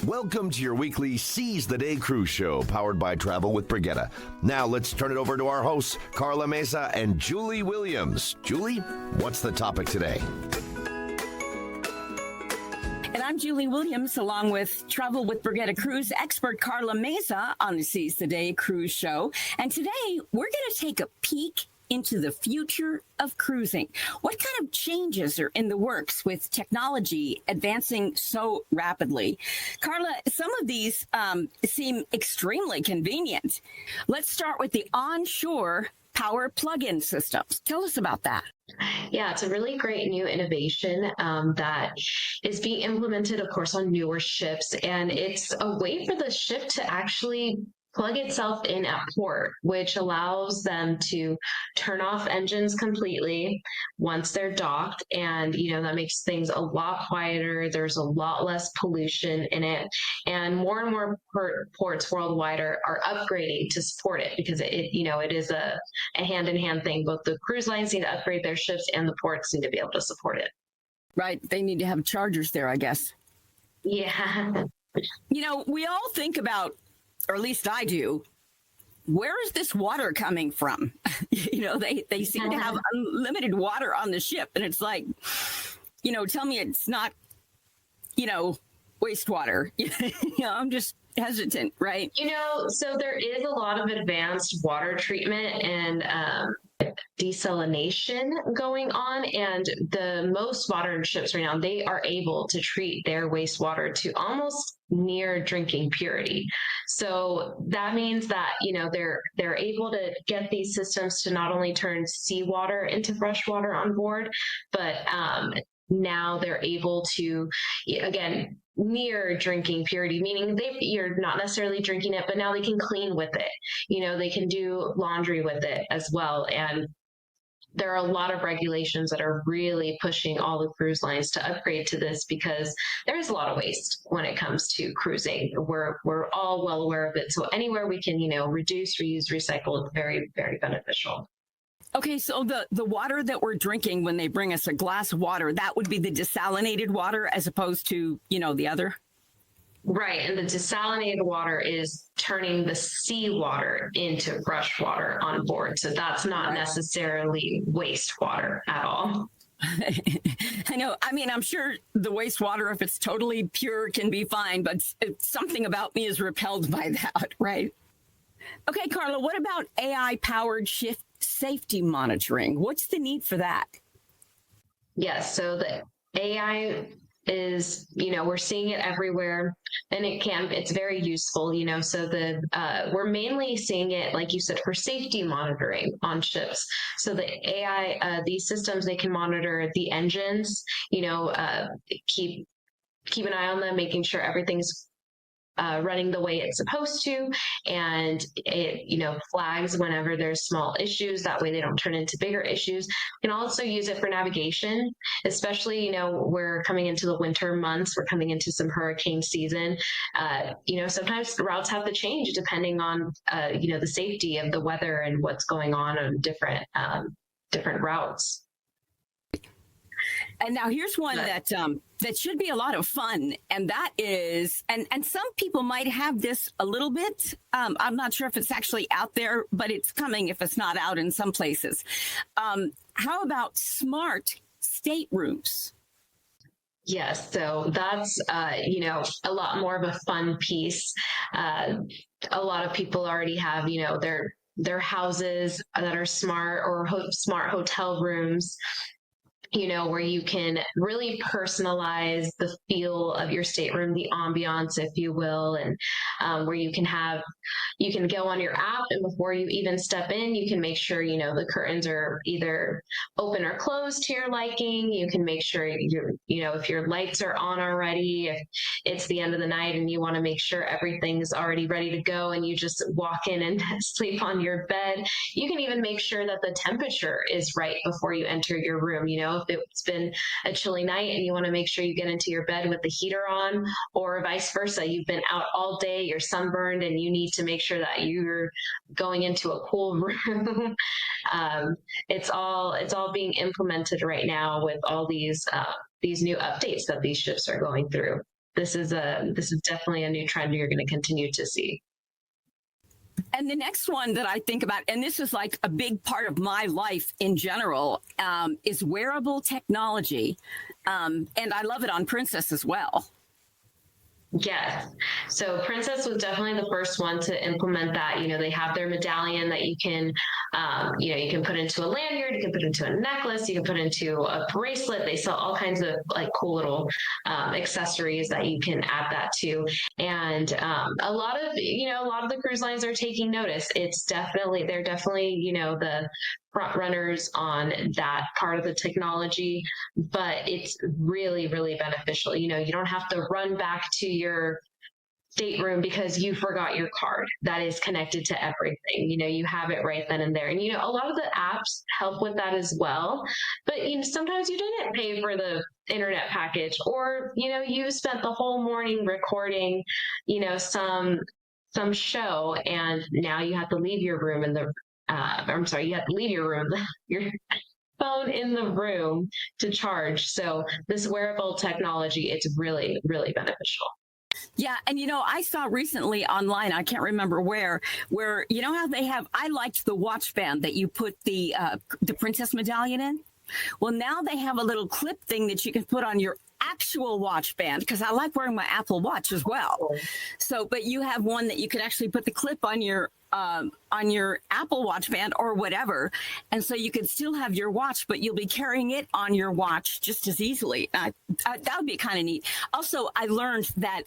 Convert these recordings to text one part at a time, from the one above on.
Welcome to your weekly Seize the Day cruise show, powered by Travel with Brigitte. Now let's turn it over to our hosts, Carla Mesa and Julie Williams. Julie, what's the topic today? And I'm Julie Williams, along with Travel with Brigitte cruise expert Carla Mesa on the Seize the Day cruise show. And today we're going to take a peek into the future of cruising. What kind of changes are in the works with technology advancing so rapidly? Carla, some of these seem extremely convenient. Let's start with the onshore power plug-in systems. Tell us about that. Yeah, it's a really great new innovation that is being implemented, of course, on newer ships. And it's a way for the ship to actually plug itself in at port, which allows them to turn off engines completely once they're docked. And, that makes things a lot quieter. There's a lot less pollution in it. And more ports worldwide are upgrading to support it because it is a hand-in-hand thing. Both the cruise lines need to upgrade their ships and the ports need to be able to support it. Right. They need to have chargers there, I guess. Yeah. We all think about, or at least I do, where is this water coming from? They seem to have unlimited water on the ship. And it's like, tell me it's not, wastewater. I'm just hesitant, right? So there is a lot of advanced water treatment and desalination going on, and the most modern ships right now, they are able to treat their wastewater to almost near drinking purity. So that means that they're able to get these systems to not only turn seawater into fresh water on board, but now they're able to, again, near drinking purity, meaning you're not necessarily drinking it, but now they can clean with it. They can do laundry with it as well. And there are a lot of regulations that are really pushing all the cruise lines to upgrade to this because there is a lot of waste when it comes to cruising. We're all well aware of it. So anywhere we can, reduce, reuse, recycle, it's very, very beneficial. Okay, so the water that we're drinking when they bring us a glass of water, that would be the desalinated water as opposed to, the other? Right, and the desalinated water is turning the seawater into fresh water on board. So that's not necessarily wastewater at all. I know. I mean, I'm sure the wastewater, if it's totally pure, can be fine, but something about me is repelled by that, right? Okay, Carla, what about AI-powered shift safety monitoring? What's the need for that? Yes, so the AI is, we're seeing it everywhere, and it's very useful, so we're mainly seeing it, like you said, for safety monitoring on ships. So the AI, these systems, they can monitor the engines, keep an eye on them, making sure everything's running the way it's supposed to, and it flags whenever there's small issues. That way they don't turn into bigger issues. You can also use it for navigation, especially we're coming into the winter months, we're coming into some hurricane season. Sometimes routes have to change depending on the safety of the weather and what's going on different routes. And now here's one that should be a lot of fun, and that is, and some people might have this a little bit. I'm not sure if it's actually out there, but it's coming if it's not out in some places. How about smart staterooms? Yes, so that's a lot more of a fun piece. A lot of people already have their houses that are smart, or smart hotel rooms, where you can really personalize the feel of your stateroom, the ambiance, if you will, and where you can go on your app, and before you even step in, you can make sure, the curtains are either open or closed to your liking. You can make sure if your lights are on already, if it's the end of the night and you want to make sure everything's already ready to go and you just walk in and sleep on your bed. You can even make sure that the temperature is right before you enter your room. If it's been a chilly night and you want to make sure you get into your bed with the heater on, or vice versa, you've been out all day, you're sunburned, and you need to make sure that you're going into a cool room. It's all being implemented right now with all these new updates that these ships are going through. this is definitely a new trend you're going to continue to see. And the next one that I think about, and this is like a big part of my life in general, is wearable technology. And I love it on Princess as well. Yes. So Princess was definitely the first one to implement that. They have their medallion that you can, you can put into a lanyard, you can put into a necklace, you can put into a bracelet. They sell all kinds of like cool little accessories that you can add that to. And a lot of the cruise lines are taking notice. They're definitely, the front runners on that part of the technology, but it's really, really beneficial. You don't have to run back to your stateroom because you forgot your card that is connected to everything. You have it right then and there. And, a lot of the apps help with that as well. But, sometimes you didn't pay for the internet package, or, you spent the whole morning recording, some show, and now you have to leave your room you have to leave your room, your phone in the room to charge. So this wearable technology, it's really, really beneficial. Yeah. And, I saw recently online, I can't remember where how they have, I liked the watch band that you put the Princess medallion in. Well, now they have a little clip thing that you can put on your actual watch band, because I like wearing my Apple Watch as well. So, but you have one that you could actually put the clip on your Apple Watch band or whatever, and so you could still have your watch, but you'll be carrying it on your watch just as easily. That would be kind of neat. Also, I learned that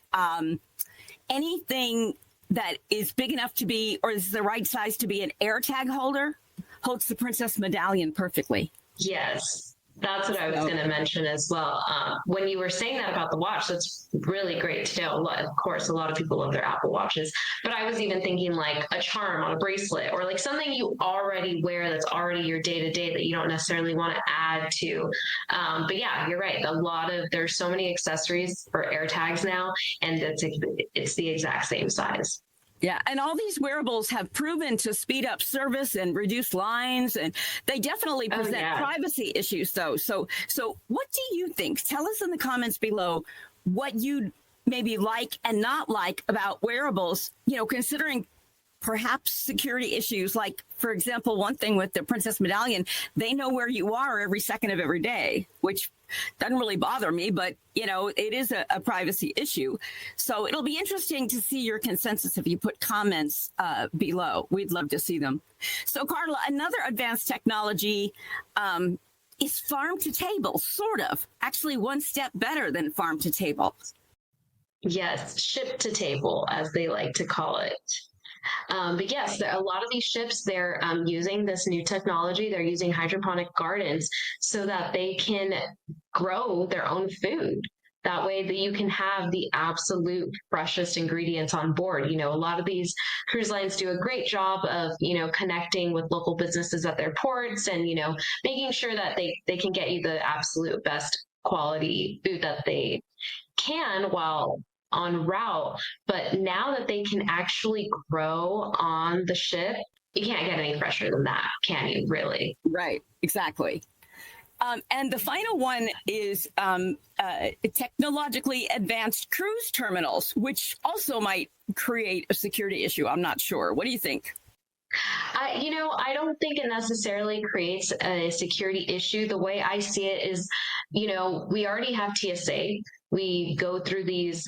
anything that is big enough to be, or is the right size to be an AirTag holder, holds the Princess medallion perfectly. Yes, that's what I was going to mention as well. When you were saying that about the watch, that's really great to know. Of course, a lot of people love their Apple Watches, but I was even thinking like a charm on a bracelet, or like something you already wear that's already your day-to-day that you don't necessarily want to add to. But yeah, you're right. There's so many accessories for AirTags now, and it's the exact same size. Yeah, and all these wearables have proven to speed up service and reduce lines, and they definitely present privacy issues, though. So what do you think? Tell us in the comments below what you maybe like and not like about wearables, considering perhaps security issues. Like, for example, one thing with the Princess medallion, they know where you are every second of every day, which doesn't really bother me, but it is a privacy issue. So it'll be interesting to see your consensus if you put comments below. We'd love to see them. So Carla, another advanced technology is farm to table, sort of. Actually, one step better than farm to table. Yes, ship to table, as they like to call it. But yes, a lot of these ships, they're using this new technology. They're using hydroponic gardens so that they can grow their own food. That way that you can have the absolute freshest ingredients on board. A lot of these cruise lines do a great job of, connecting with local businesses at their ports and, making sure that they can get you the absolute best quality food that they can while on route. But now that they can actually grow on the ship, you can't get any fresher than that, can you, really? Right, exactly. And the final one is technologically advanced cruise terminals, which also might create a security issue. I'm not sure. What do you think? I don't think it necessarily creates a security issue. The way I see it is, we already have TSA. We go through these,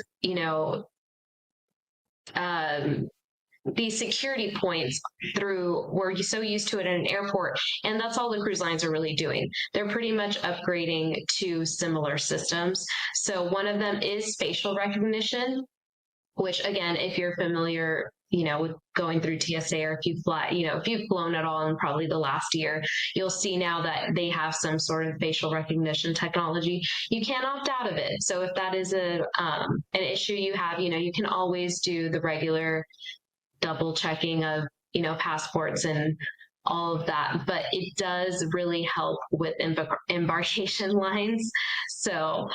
these security points we're so used to it at an airport, and that's all the cruise lines are really doing. They're pretty much upgrading to similar systems. So one of them is facial recognition, which again, if you're familiar, with going through TSA, or if you've flown at all in probably the last year, you'll see now that they have some sort of facial recognition technology. You can't opt out of it. So if that is an issue you have, you can always do the regular double checking of, passports and all of that, but it does really help with embarkation lines. So,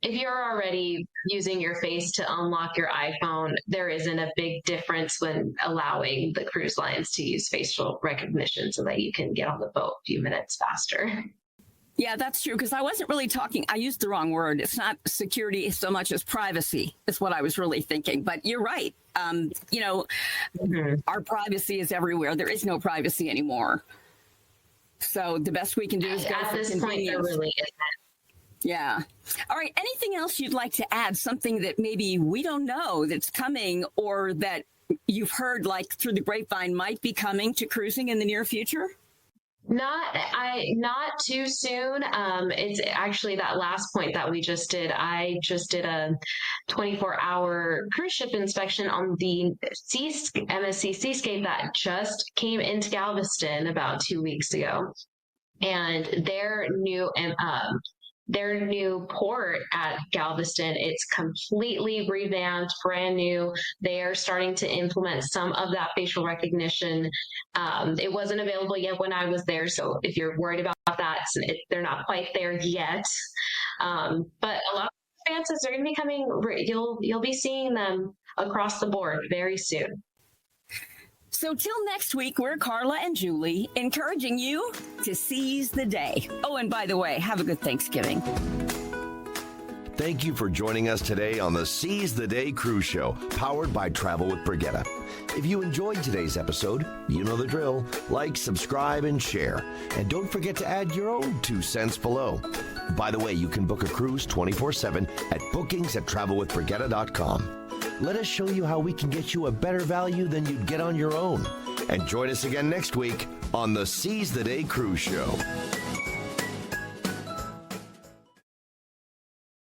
if you're already using your face to unlock your iPhone, there isn't a big difference when allowing the cruise lines to use facial recognition so that you can get on the boat a few minutes faster. Yeah, that's true. Because I wasn't really talking, I used the wrong word. It's not security so much as privacy, is what I was really thinking. But you're right. Our privacy is everywhere. There is no privacy anymore. So the best we can do is go At for this point, there convenience. really isn't. Yeah. All right. Anything else you'd like to add? Something that maybe we don't know that's coming, or that you've heard like through the grapevine might be coming to cruising in the near future? Not too soon. It's actually that last point that we just did. I just did a 24-hour cruise ship inspection on the MSC Seascape that just came into Galveston about 2 weeks ago, and their new port at Galveston, it's completely revamped, brand new. They are starting to implement some of that facial recognition. It wasn't available yet when I was there, so if you're worried about that, they're not quite there yet. But a lot of advances are going to be coming. You'll be seeing them across the board very soon. So till next week, we're Carla and Julie, encouraging you to seize the day. Oh, and by the way, have a good Thanksgiving. Thank you for joining us today on the Seize the Day Cruise Show, powered by Travel with Brigitte. If you enjoyed today's episode, you know the drill. Like, subscribe, and share. And don't forget to add your own 2 cents below. By the way, you can book a cruise 24/7 at bookings@travelwithbrigitte.com. Let us show you how we can get you a better value than you'd get on your own. And join us again next week on the Seize the Day Cruise Show.